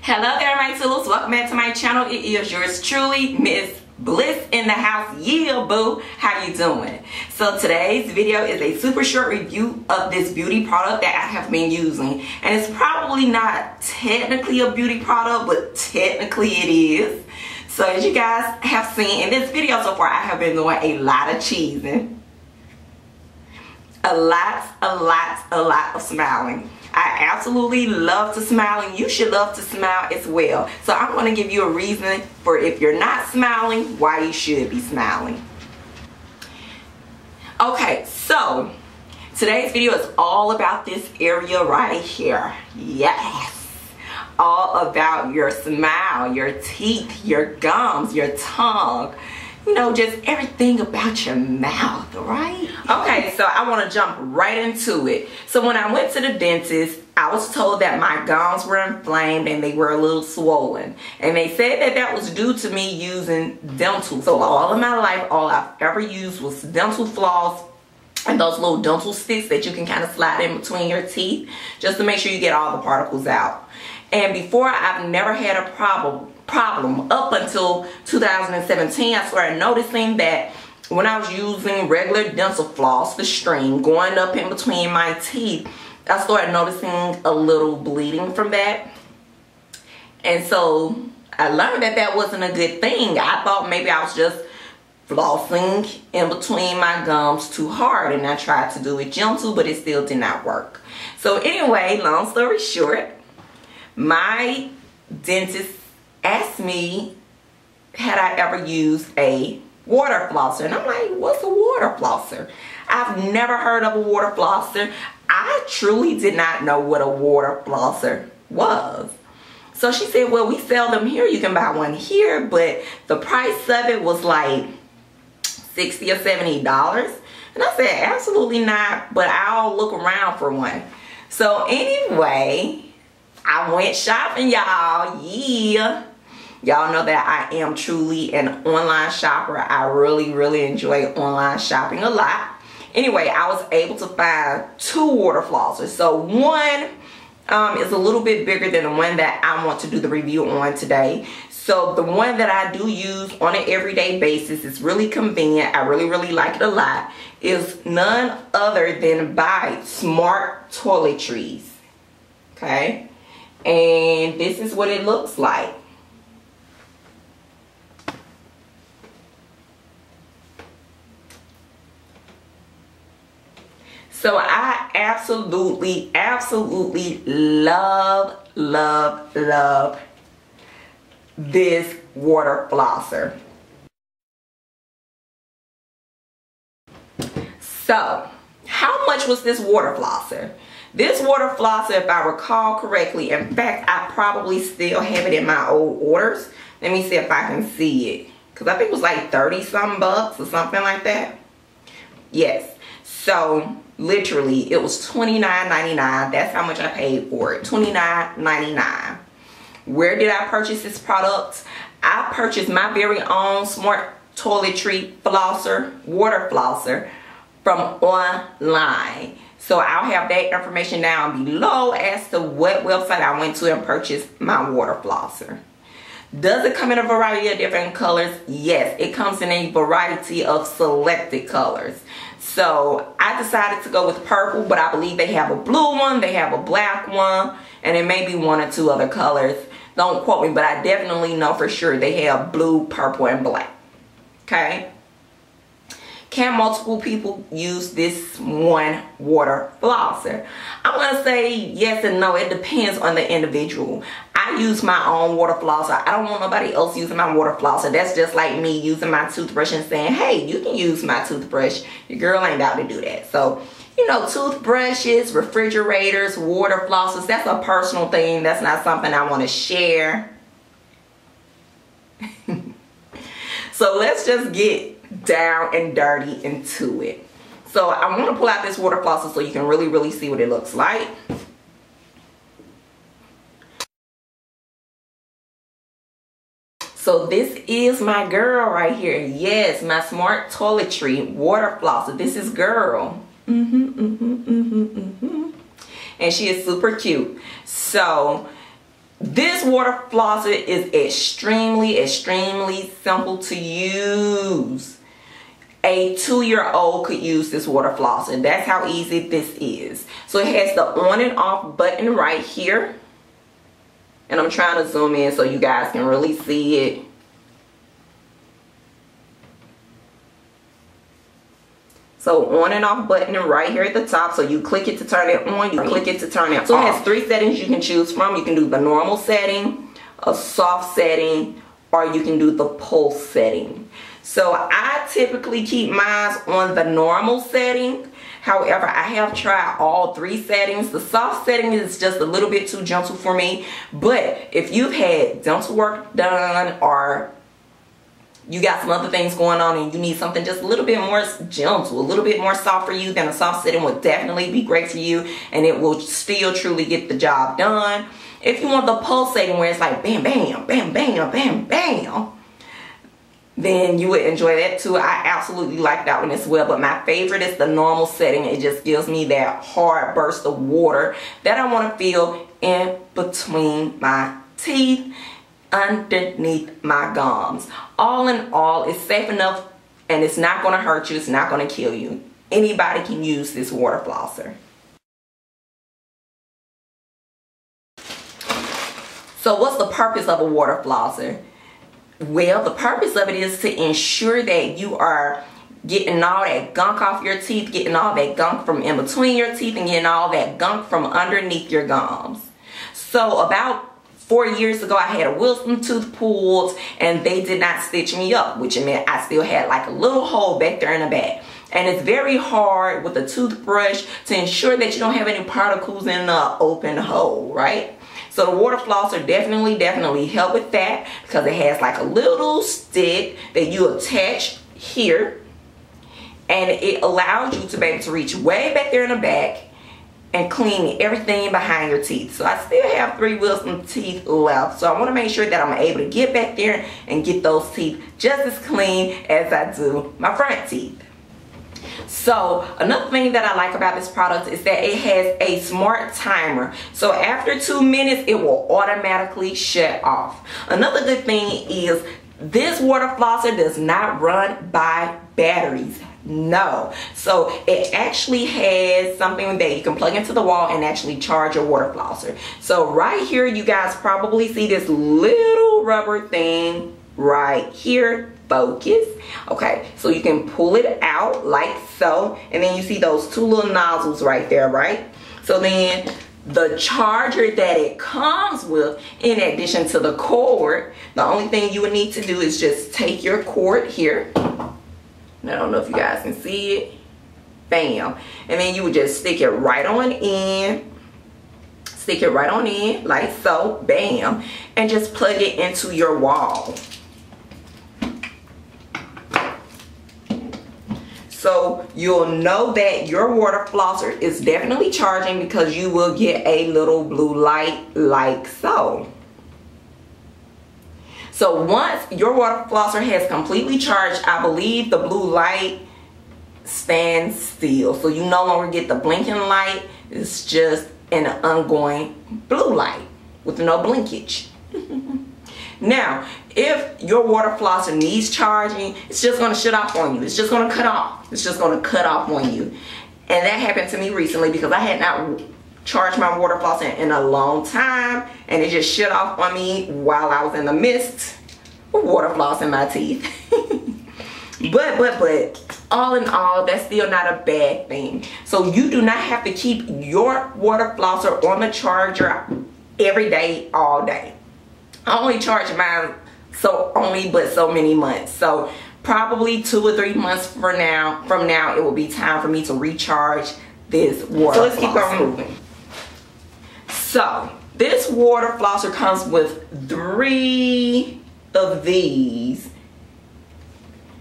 Hello there, my tools. Welcome back to my channel. It is yours truly, Miss Bliss in the house. Yeah, boo. How you doing? So today's video is a super short review of this beauty product that I have been using. And it's probably not technically a beauty product, but technically it is. So as you guys have seen in this video so far, I have been doing a lot of cheesing. A lot of smiling. I absolutely love to smile, and you should love to smile as well. So I'm going to give you a reason for, if you're not smiling, why you should be smiling. Okay, so today's video is all about this area right here. Yes, all about your smile, your teeth, your gums, your tongue. You know, just everything about your mouth, right? Okay, so I want to jump right into it. So when I went to the dentist, I was told that my gums were inflamed and they were a little swollen. And they said that that was due to me using dental floss. So all of my life, all I've ever used was dental floss and those little dental sticks that you can kind of slide in between your teeth just to make sure you get all the particles out. And before, I've never had a problem up until 2017. I started noticing that when I was using regular dental floss, the string going up in between my teeth, I started noticing a little bleeding from that. And so I learned that that wasn't a good thing. I thought maybe I was just flossing in between my gums too hard, and I tried to do it gentle, but it still did not work. So anyway, long story short, my dentist asked me had I ever used a water flosser, and I'm like, what's a water flosser? I've never heard of a water flosser. I truly did not know what a water flosser was. So she said, well, we sell them here. You can buy one here, but the price of it was like $60 or $70. And I said, absolutely not, but I'll look around for one. So anyway, I went shopping, y'all. Yeah. Y'all know that I am truly an online shopper. I really enjoy online shopping a lot. Anyway, I was able to find two water flossers. So one is a little bit bigger than the one that I want to do the review on today. So the one that I do use on an everyday basis is really convenient. I really like it a lot. Is none other than by Smart Toiletries. Okay. And this is what it looks like. So I absolutely love this water flosser. So how much was this water flosser? This water flosser, if I recall correctly, in fact, I probably still have it in my old orders. Let me see if I can see it. Because I think it was like 30-something bucks or something like that. Yes. So, literally, it was $29.99. That's how much I paid for it. $29.99. Where did I purchase this product? I purchased my very own Smart Toiletry flosser, water flosser, from online. So I'll have that information down below as to what website I went to and purchased my water flosser. Does it come in a variety of different colors? Yes, it comes in a variety of selected colors. So I decided to go with purple, but I believe they have a blue one, they have a black one, and it may be one or two other colors. Don't quote me, but I definitely know for sure they have blue, purple, and black. Okay? Can multiple people use this one water flosser? I'm going to say yes and no. It depends on the individual. I use my own water flosser. I don't want nobody else using my water flosser. That's just like me using my toothbrush and saying, hey, you can use my toothbrush. Your girl ain't out to do that. So, you know, toothbrushes, refrigerators, water flossers, that's a personal thing. That's not something I want to share. So let's just get down and dirty into it. So I want to pull out this water flosser so you can really see what it looks like. So this is my girl right here. Yes, my Smart Toiletry water flosser. This is girl. And she is super cute. So This water flosser is extremely simple to use. A 2-year-old could use this water flosser. That's how easy this is. So it has the on and off button right here. And I'm trying to zoom in so you guys can really see it. So on and off button right here at the top. So you click it to turn it on, you click it to turn it off. So it has 3 settings you can choose from. You can do the normal setting, a soft setting, or you can do the pulse setting. So I typically keep mine on the normal setting. However, I have tried all 3 settings. The soft setting is just a little bit too gentle for me. But if you've had dental work done, or you got some other things going on and you need something just a little bit more gentle, a little bit more soft for you, then a soft setting would definitely be great for you, and it will still truly get the job done. If you want the pulse setting where it's like bam, bam, bam, bam, bam, bam, then you would enjoy that too. I absolutely like that one as well, but my favorite is the normal setting. It just gives me that hard burst of water that I want to feel in between my teeth, underneath my gums. All in all, it's safe enough and it's not going to hurt you. It's not going to kill you. Anybody can use this water flosser. So what's the purpose of a water flosser? Well, the purpose of it is to ensure that you are getting all that gunk off your teeth, getting all that gunk from in between your teeth, and getting all that gunk from underneath your gums. So about 4 years ago, I had a wisdom tooth pulled and they did not stitch me up, which meant I still had like a little hole back there in the back. And it's very hard with a toothbrush to ensure that you don't have any particles in the open hole, right? So the water flosser definitely help with that, because it has like a little stick that you attach here, and it allows you to be able to reach way back there in the back and clean everything behind your teeth. So I still have 3 wisdom teeth left, so I want to make sure that I'm able to get back there and get those teeth just as clean as I do my front teeth. So another thing that I like about this product is that it has a smart timer. So after 2 minutes, it will automatically shut off. Another good thing is this water flosser does not run by batteries. No. So it actually has something that you can plug into the wall and actually charge your water flosser. So right here, you guys probably see this little rubber thing right here. Focus. Okay, so you can pull it out like so, and then you see those 2 little nozzles right there, right? So then the charger that it comes with, in addition to the cord, the only thing you would need to do is just take your cord here. I don't know if you guys can see it. Bam. And then you would just stick it right on in. Stick it right on in like so. Bam. And just plug it into your wall. So you'll know that your water flosser is definitely charging, because you will get a little blue light like so. So once your water flosser has completely charged, I believe the blue light stands still. So you no longer get the blinking light. It's just an ongoing blue light with no blinkage. Now, if your water flosser needs charging, it's just going to shut off on you. It's just going to cut off. It's just going to cut off on you. And that happened to me recently, because I had not charged my water flosser in a long time, and it just shut off on me while I was in the midst of water flossing my teeth. But all in all, that's still not a bad thing. So you do not have to keep your water flosser on the charger every day, all day. I only charge mine so many months. So probably 2 or 3 months from now, it will be time for me to recharge this water. So let's keep on moving. So this water flosser comes with 3 of these.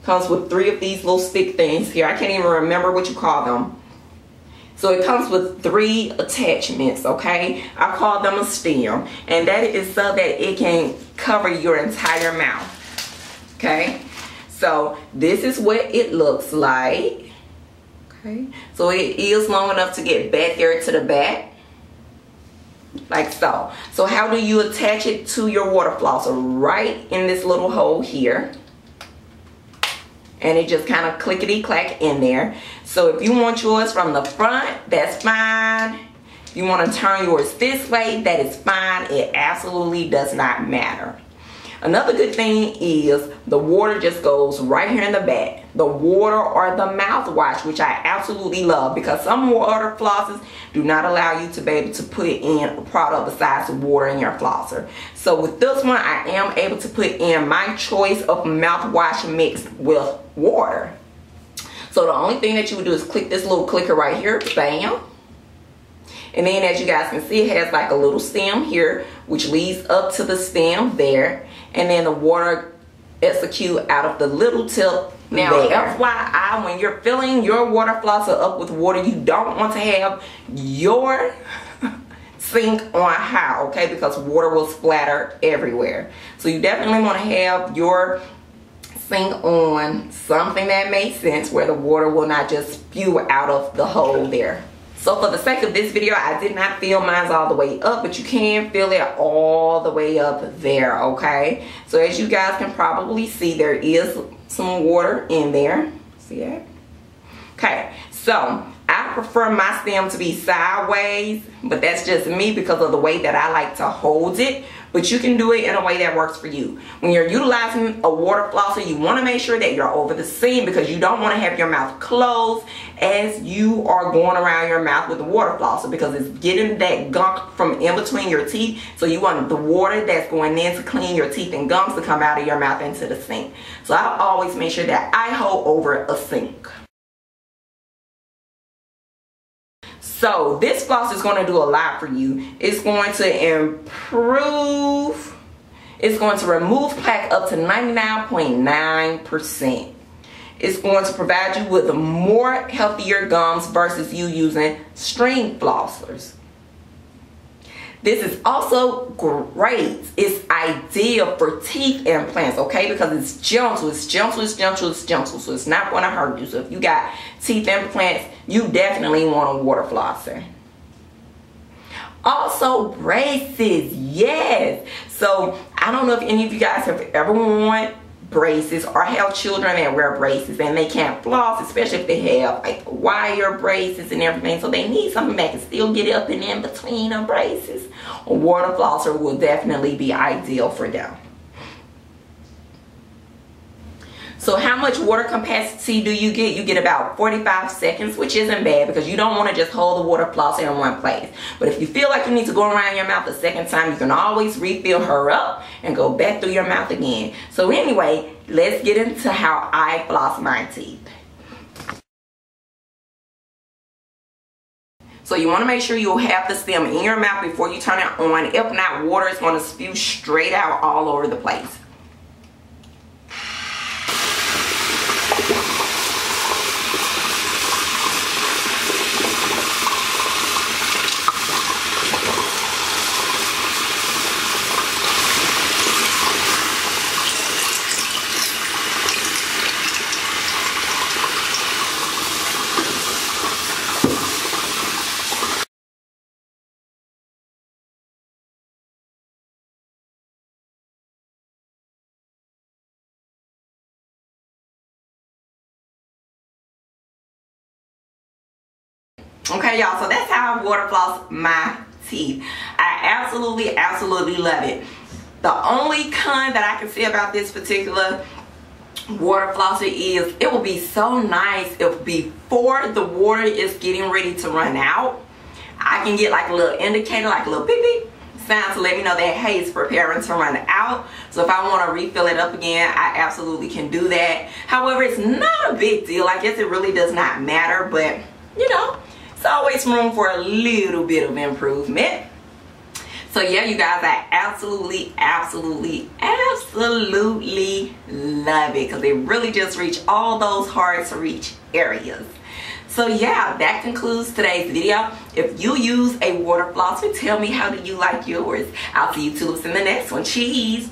Comes with 3 of these little stick things here. I can't even remember what you call them. So it comes with 3 attachments, okay? I call them a stem. And that is so that it can cover your entire mouth, okay? So this is what it looks like, okay? So it is long enough to get back there to the back. like so. So how do you attach it to your water flosser? Right in this little hole here. And it just kind of clickety-clack in there. So if you want yours from the front, that's fine. If you want to turn yours this way, that is fine. It absolutely does not matter. Another good thing is the water just goes right here in the back. The water or the mouthwash, which I absolutely love, because some water flosses do not allow you to be able to put in a product besides water in your flosser. So with this one, I am able to put in my choice of mouthwash mixed with water. So the only thing that you would do is click this little clicker right here, bam. And then as you guys can see, it has like a little stem here, which leads up to the stem there. And then the water execute out of the little tip. Now, FYI, when you're filling your water flosser up with water, you don't want to have your sink on high, okay? Because water will splatter everywhere. So you definitely want to have your sink on something that makes sense, where the water will not just spew out of the hole there. So for the sake of this video, I did not fill mine all the way up, but you can fill it all the way up there, okay? So as you guys can probably see, there is some water in there. See that? Okay, so I prefer my stem to be sideways, but that's just me because of the way that I like to hold it. But you can do it in a way that works for you. When you're utilizing a water flosser, you want to make sure that you're over the seam, because you don't want to have your mouth closed as you are going around your mouth with the water flosser, because it's getting that gunk from in between your teeth. So you want the water that's going in to clean your teeth and gums to come out of your mouth into the sink. So I always make sure that I hold over a sink. So this floss is going to do a lot for you. It's going to improve, it's going to remove plaque up to 99.9%. It's going to provide you with more healthier gums versus you using string flossers. This is also great. It's ideal for teeth implants, okay? Because it's gentle, it's gentle, it's gentle, it's gentle. So it's not going to hurt you. So if you got teeth implants, you definitely want a water flosser. Also braces, yes. So I don't know if any of you guys have ever worn braces or have children that wear braces and they can't floss, especially if they have like wire braces and everything. So they need something that can still get up and in between the braces. A water flosser will definitely be ideal for them. So how much water capacity do you get? You get about 45 seconds, which isn't bad because you don't want to just hold the water flosser in one place. But if you feel like you need to go around your mouth a second time, you can always refill her up and go back through your mouth again. So anyway, let's get into how I floss my teeth. So you want to make sure you have the stem in your mouth before you turn it on. If not, water is going to spew straight out all over the place. Okay, y'all, so that's how I water floss my teeth. I absolutely love it. The only con that I can say about this particular water flosser is it will be so nice if before the water is getting ready to run out, I can get like a little indicator, like a little beep beep sound to let me know that, hey, it's preparing to run out. So if I want to refill it up again, I absolutely can do that. However, it's not a big deal. I guess it really does not matter, but you know, it's always room for a little bit of improvement. So yeah, you guys, I absolutely love it because it really just reach all those hard to reach areas. So yeah, that concludes today's video. If you use a water flosser, tell me how do you like yours. I'll see you tulips in the next one. Cheese.